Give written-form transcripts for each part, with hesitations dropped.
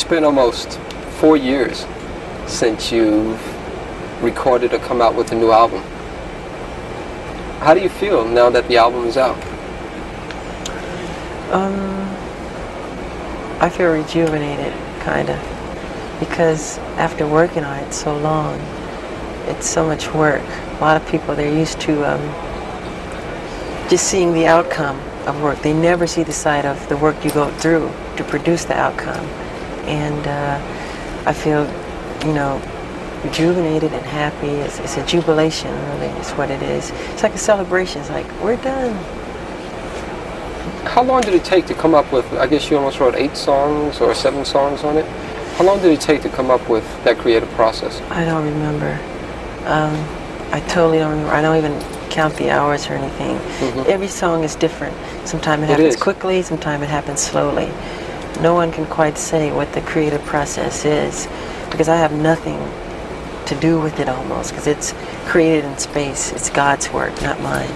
It's been almost 4 years since you've recorded or come out with a new album. How do you feel now that the album is out? I feel rejuvenated, kind of, because after working on it so long, it's so much work. A lot of people, they're used to just seeing the outcome of work. They never see the side of the work you go through to produce the outcome. And I feel, rejuvenated and happy. It's a jubilation, really, is what it is. It's like a celebration. It's like, we're done. How long did it take to come up with, I guess you almost wrote 8 songs or 7 songs on it. How long did it take to come up with that creative process? I don't remember. I totally don't remember. I don't even count the hours or anything. Every song is different. Sometimes it happens quickly, sometimes it happens slowly. No one can quite say what the creative process is, because I have nothing to do with it almost, because it's created in space. It's God's work, not mine.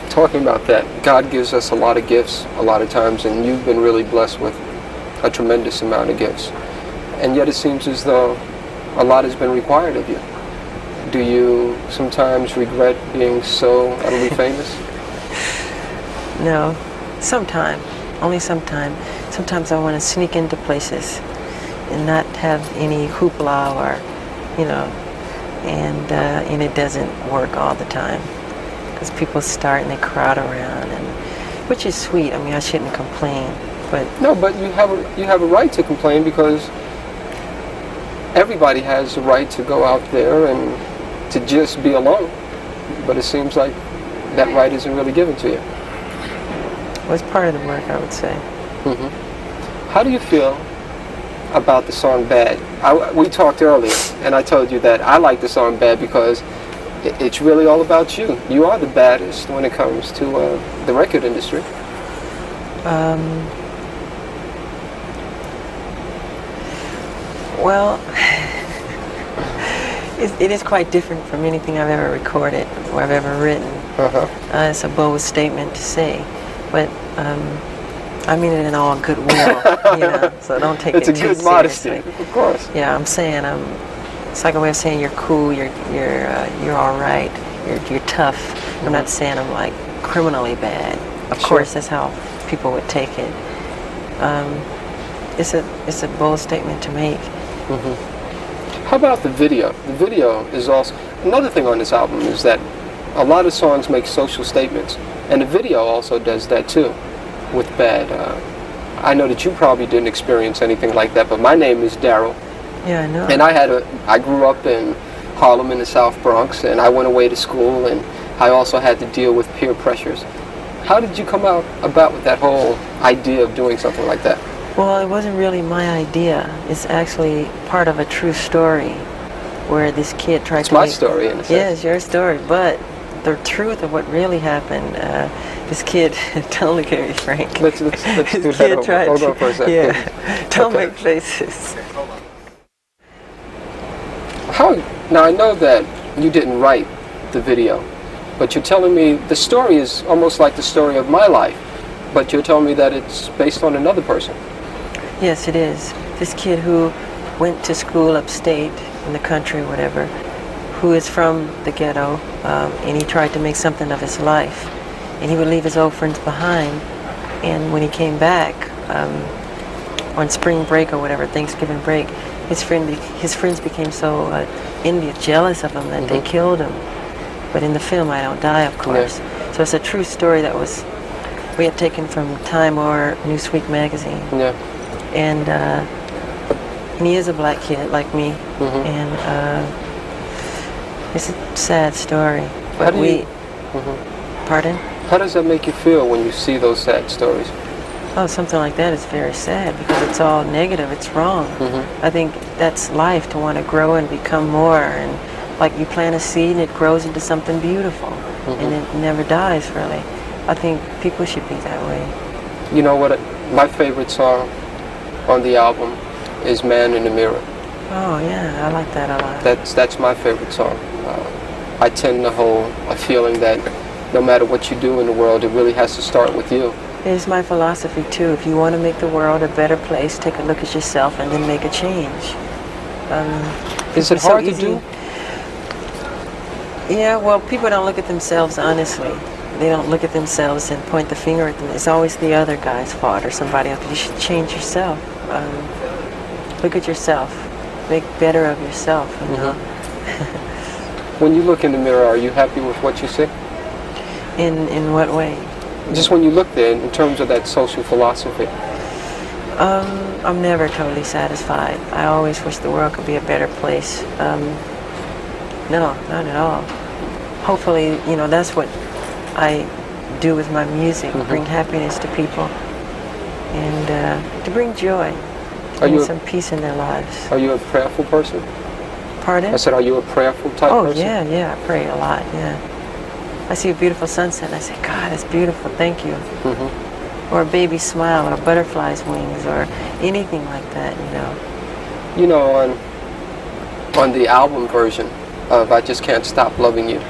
Talking about that, God gives us a lot of gifts a lot of times, and you've been really blessed with a tremendous amount of gifts. And yet it seems as though a lot has been required of you. Do you sometimes regret being so utterly famous? No, sometime, only sometime. Sometimes I want to sneak into places and not have any hoopla and it doesn't work all the time. Because people start and they crowd around, which is sweet. I mean, I shouldn't complain, but no. But you have a right to complain, because everybody has the right to go out there and to just be alone. But it seems like that right isn't really given to you. Well, it's part of the work, I would say. How do you feel about the song "Bad"? We talked earlier, and I told you that I like the song "Bad" because it's really all about you. You are the baddest when it comes to the record industry. Well, it is quite different from anything I've ever recorded or I've ever written. It's a bold statement to say, but I mean it in all goodwill, so don't take it too seriously. It's a good modesty, of course. Yeah, I'm saying it's like a way of saying you're cool, you're all right, you're tough. I'm not saying I'm like criminally bad. Of course, that's how people would take it. It's a bold statement to make. How about the video? The video is also another thing on this album, is that a lot of songs make social statements, and the video also does that too. With "Bad," I know that you probably didn't experience anything like that, but my name is Daryl. Yeah, I know. And I grew up in Harlem in the South Bronx, and I went away to school, and I also had to deal with peer pressures. How did you come about with that whole idea of doing something like that? Well, it wasn't really my idea. It's actually part of a true story where this kid tried to It's my story, in a sense. Yeah, it's your story, but the truth of what really happened, this kid, don't look at me, Frank. Let's do that. Hold on for a second. Yeah, don't make faces. Now, I know that you didn't write the video, but you're telling me the story is almost like the story of my life, but you're telling me that it's based on another person. Yes, it is. This kid who went to school upstate in the country, whatever, who is from the ghetto, and he tried to make something of his life. And he would leave his old friends behind, and when he came back on spring break or whatever, Thanksgiving break, his friends became so envious, jealous of him that they killed him. But in the film, I don't die, of course. Yeah. So it's a true story that we had taken from Time or Newsweek magazine. Yeah. And he is a black kid like me, and it's a sad story. But pardon? How does that make you feel when you see those sad stories? Oh, something like that is very sad, because it's all negative. It's wrong. I think that's life, to want to grow and become more, and like you plant a seed and it grows into something beautiful, and it never dies, really. I think people should be that way. You know what? My favorite song on the album is "Man in the Mirror." Oh yeah, I like that a lot. That's my favorite song. I tend to hold a feeling that no matter what you do in the world, it really has to start with you. It is my philosophy too. If you want to make the world a better place, take a look at yourself and then make a change. Is it It's so hard to easy. do? Yeah, well, people don't look at themselves honestly. They don't look at themselves and point the finger at them. It's always the other guy's fault or somebody else. You should change yourself. Look at yourself. Make better of yourself, you know. When you look in the mirror, are you happy with what you see? In what way? Just when you look there, in terms of that social philosophy. I'm never totally satisfied. I always wish the world could be a better place. No, not at all. Hopefully, you know, that's what I do with my music, bring happiness to people and to bring joy, bring some peace in their lives. Are you a prayerful person? Pardon? I said, are you a prayerful type person? Oh, yeah, I pray a lot, yeah. I see a beautiful sunset and I say, God, that's beautiful, thank you. Or a baby's smile, or a butterfly's wings, or anything like that, you know. You know, on the album version of I Just Can't Stop Loving You,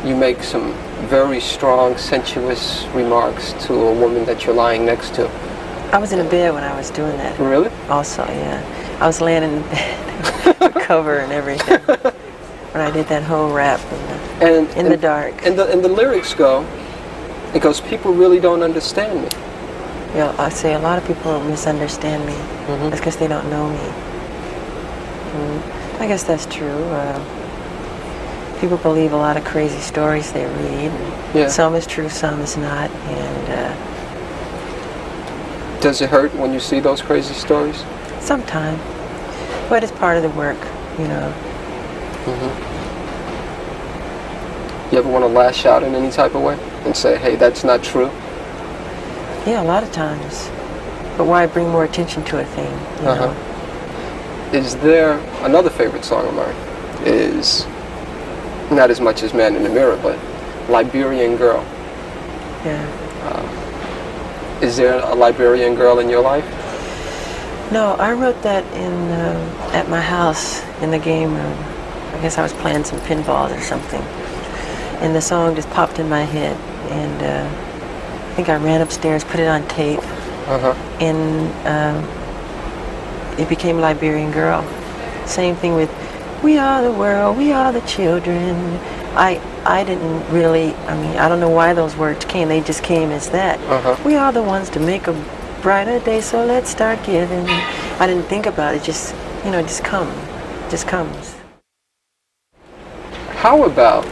you make some very strong, sensuous remarks to a woman that you're lying next to. I was in a bed when I was doing that. Really? Also, yeah. I was laying in the bed, the cover and everything, when I did that whole rap in the dark. And the lyrics go, it goes, people really don't understand me. Yeah, I say a lot of people misunderstand me. That's because they don't know me. I guess that's true. People believe a lot of crazy stories they read. Yeah. Some is true, some is not. And does it hurt when you see those crazy stories? sometimes, but it's part of the work, you know. You ever want to lash out in any type of way and say, hey, that's not true? Yeah, a lot of times. But why bring more attention to a thing, you know? Is there another favorite song of mine? Is not as much as Man in the Mirror, but Liberian Girl. Yeah. Is there a Liberian girl in your life? No, I wrote that in at my house in the game room. I guess I was playing some pinball or something. And the song just popped in my head. And I think I ran upstairs, put it on tape. And it became Liberian Girl. Same thing with We Are the World, We Are the Children. I didn't really, I mean, I don't know why those words came. They just came as that. We are the ones to make a brighter day, so let's start giving. I didn't think about it, just, you know, just comes. How about,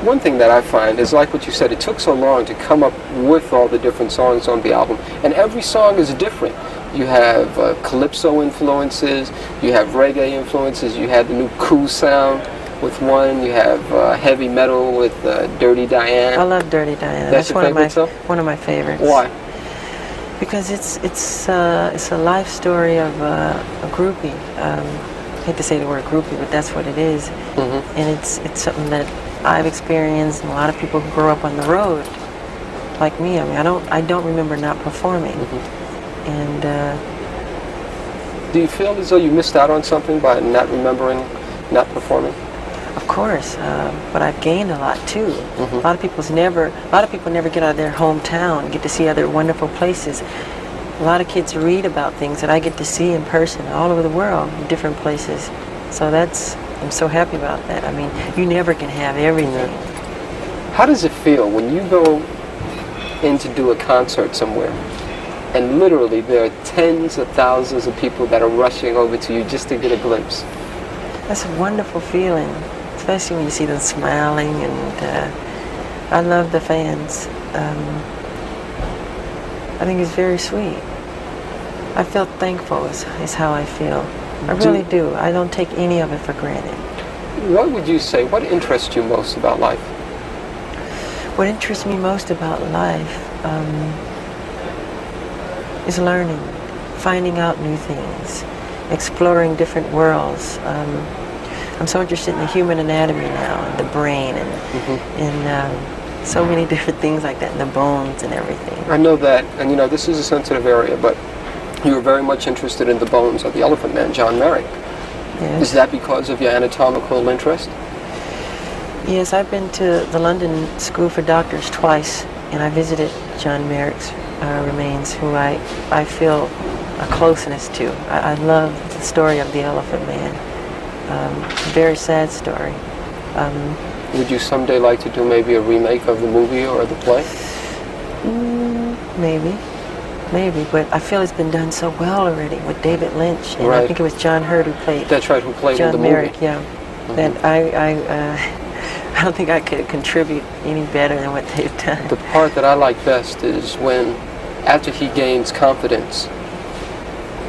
one thing that I find is like what you said, it took so long to come up with all the different songs on the album, and every song is different. You have calypso influences, you have reggae influences, you have the new cool sound with one, you have heavy metal with Dirty Diana. I love Dirty Diana. That's your favorite song? One of my favorites. Why? Because it's a life story of a groupie. I hate to say the word groupie, but that's what it is. And it's something that I've experienced, and a lot of people who grow up on the road, like me. I mean, I don't remember not performing. And do you feel as though you missed out on something by not remembering, not performing? of course, but I've gained a lot too. A lot of people never get out of their hometown and get to see other wonderful places. A lot of kids read about things that I get to see in person all over the world, in different places. So I'm so happy about that. I mean, you never can have everything. How does it feel when you go in to do a concert somewhere and literally there are tens of thousands of people that are rushing over to you just to get a glimpse? That's a wonderful feeling, especially when you see them smiling, and I love the fans. I think it's very sweet. I feel thankful is how I feel. I really do. I don't take any of it for granted. What would you say, what interests you most about life? What interests me most about life is learning, finding out new things, exploring different worlds. I'm so interested in the human anatomy now, and the brain, and so many different things like that, and the bones and everything. I know that, and you know, this is a sensitive area, but you were very much interested in the bones of the Elephant Man, John Merrick. Yes. Is that because of your anatomical interest? Yes, I've been to the London School for Doctors twice, and I visited John Merrick's remains, who I feel a closeness to. I love the story of the Elephant Man. Very sad story. Would you someday like to do maybe a remake of the movie or the play? Maybe, but I feel it's been done so well already with David Lynch, and Right. I think it was John Hurt who played. That's right, who played in the John Merrick, movie. yeah. That I don't think I could contribute any better than what they've done. The part that I like best is when, after he gains confidence,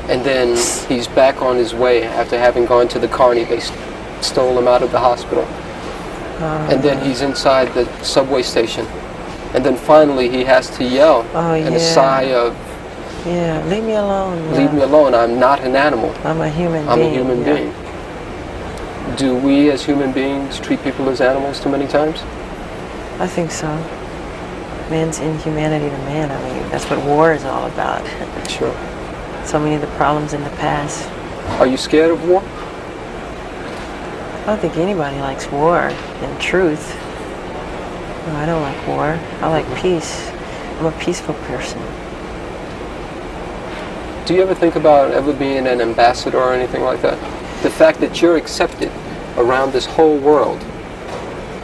and then he's back on his way after having gone to the carny, they stole him out of the hospital. And then he's inside the subway station. And then finally he has to yell in a sigh of, yeah, leave me alone. leave me alone, I'm not an animal. I'm a human I'm being. a human being. Do we as human beings treat people as animals too many times? I think so. Man's inhumanity to man, I mean, that's what war is all about. Sure. So many of the problems in the past. Are you scared of war? I don't think anybody likes war, in truth. No, I don't like war. I like peace. I'm a peaceful person. Do you ever think about ever being an ambassador or anything like that? The fact that you're accepted around this whole world.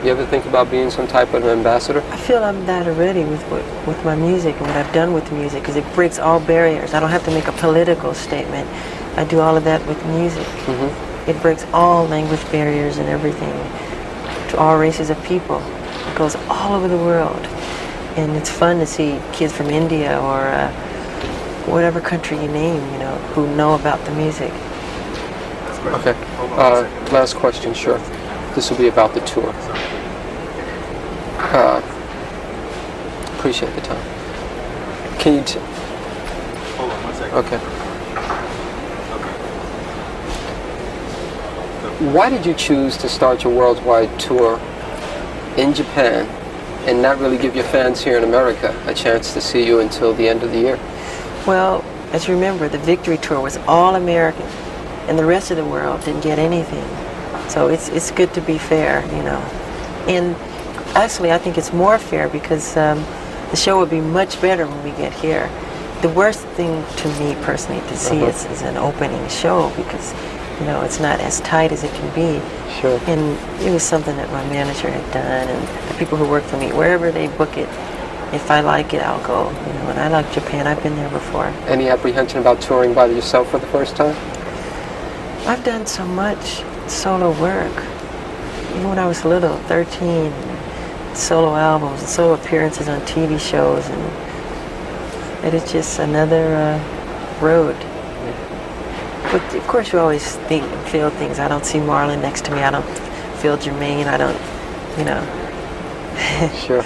You ever think about being some type of ambassador? I feel I'm that already with my music and what I've done with music, because it breaks all barriers. I don't have to make a political statement. I do all of that with music. It breaks all language barriers and everything to all races of people. It goes all over the world. And it's fun to see kids from India or whatever country you name, you know, who know about the music. Okay. Last question, sure. This will be about the tour. Appreciate the time. Can you Hold on 1 second. okay. Why did you choose to start your worldwide tour in Japan and not really give your fans here in America a chance to see you until the end of the year? Well, as you remember, the Victory Tour was all American, and the rest of the world didn't get anything. So it's good to be fair, you know. And actually, I think it's more fair because the show would be much better when we get here. The worst thing to me personally to see is an opening show, because you know it's not as tight as it can be. Sure. And it was something that my manager had done, and the people who work for me, wherever they book it, if I like it, I'll go. You know, and I like Japan. I've been there before. Any apprehension about touring by yourself for the first time? I've done so much solo work. Even when I was little, 13, solo albums, solo appearances on TV shows, and it is just another road. But of course you always think and feel things. I don't see Marlon next to me. I don't feel Jermaine. I don't, you know. Sure.